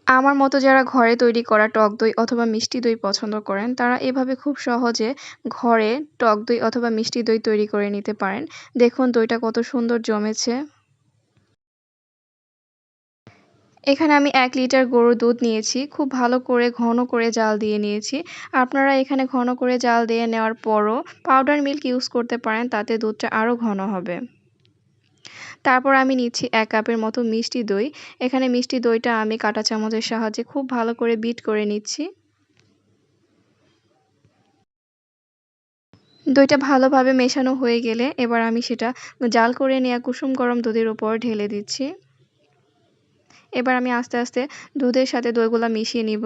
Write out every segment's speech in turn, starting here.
আমার মতো যারা ঘরে তৈরি করা টক দই অথবা মিষ্টি দই পছন্দ করেন, তারা এভাবে খুব সহজে ঘরে টক দই অথবা মিষ্টি দই তৈরি করে নিতে পারেন। দেখুন দইটা কত সুন্দর জমেছে। এখানে আমি ১ লিটার গরুর দুধ নিয়েছি। খুব ভালো করে ঘন করে জাল দিয়ে নিয়েছি। আপনারা এখানে ঘন করে জাল দিয়ে নেওয়ার পরও পাউডার মিল্ক ইউজ করতে পারেন, তাতে দুধটা আরও ঘন হবে। তারপর আমি নিচ্ছি ১ কাপের মতো মিষ্টি দই। এখানে মিষ্টি দইটা আমি কাঁটা চামচের সাহায্যে খুব ভালো করে বিট করে নিচ্ছি। দইটা ভালোভাবে মেশানো হয়ে গেলে এবার আমি সেটা জাল করে নেয়া কুসুম গরম দুধের উপর ঢেলে দিচ্ছি। এবার আমি আস্তে, আস্তে দুধের সাথে দইগুলা মিশিয়ে নিব।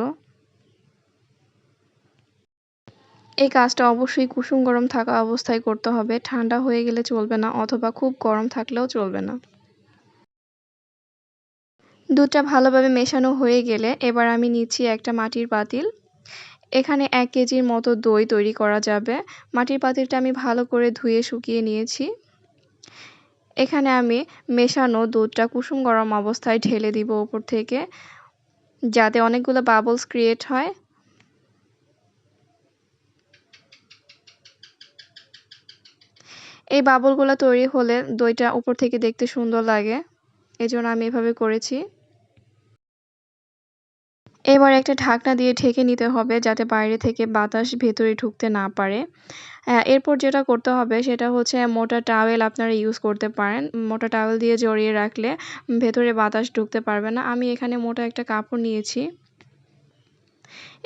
এই কাজটা অবশ্যই কুসুম গরম থাকা অবস্থায় করতে হবে। ঠান্ডা হয়ে গেলে চলবে না অথবা খুব গরম থাকলেও চলবে না। দুধটা ভালোভাবে মেশানো হয়ে গেলে এবার আমি নিচ্ছি একটা মাটির পাতিল। এখানে ১ কেজির মতো দই তৈরি করা যাবে। মাটির পাতিলটা আমি ভালো করে ধুয়ে শুকিয়ে নিয়েছি। এখানে আমি মেশানো দুধটা কুসুম গরম অবস্থায় ঢেলে দিব উপর থেকে, যাতে অনেকগুলো বাবলস ক্রিয়েট হয়। এই বাবলগুলা তৈরি হলে দইটা উপর থেকে দেখতে সুন্দর লাগে। এজন্য আমি এভাবে করেছি। এবার একটা ঢাকনা দিয়ে ঢেকে নিতে হবে যাতে বাইরে থেকে বাতাস ভেতরে ঢুকতে না পারে। এরপর যেটা করতে হবে সেটা হচ্ছে মোটা টাওয়েল আপনারা ইউজ করতে পারেন। মোটা টাওয়েল দিয়ে জড়িয়ে রাখলে ভেতরে বাতাস ঢুকতে পারবে না। আমি এখানে মোটা একটা কাপড় নিয়েছি।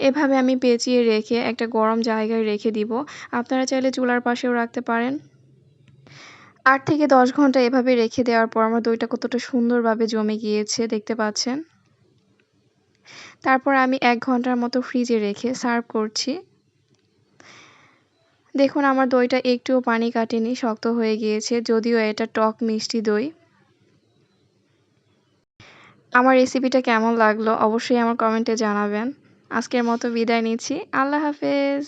এভাবে আমি পেঁচিয়ে রেখে একটা গরম জায়গায় রেখে দিব। আপনারা চাইলে চুলার পাশেও রাখতে পারেন। ৮ থেকে ১০ ঘন্টা এভাবে রেখে দেওয়ার পর আমার দইটা কতটা সুন্দরভাবে জমে গিয়েছে দেখতে পাচ্ছেন। তারপর আমি ১ ঘন্টার মতো ফ্রিজে রেখে সার্ভ করছি। দেখুন আমার দইটা একটুও পানি কাটেনি, শক্ত হয়ে গিয়েছে, যদিও এটা টক মিষ্টি দই। আমার রেসিপিটা কেমন লাগলো অবশ্যই আমার কমেন্টে জানাবেন। আজকের মতো বিদায় নিচ্ছি। আল্লাহ হাফেজ।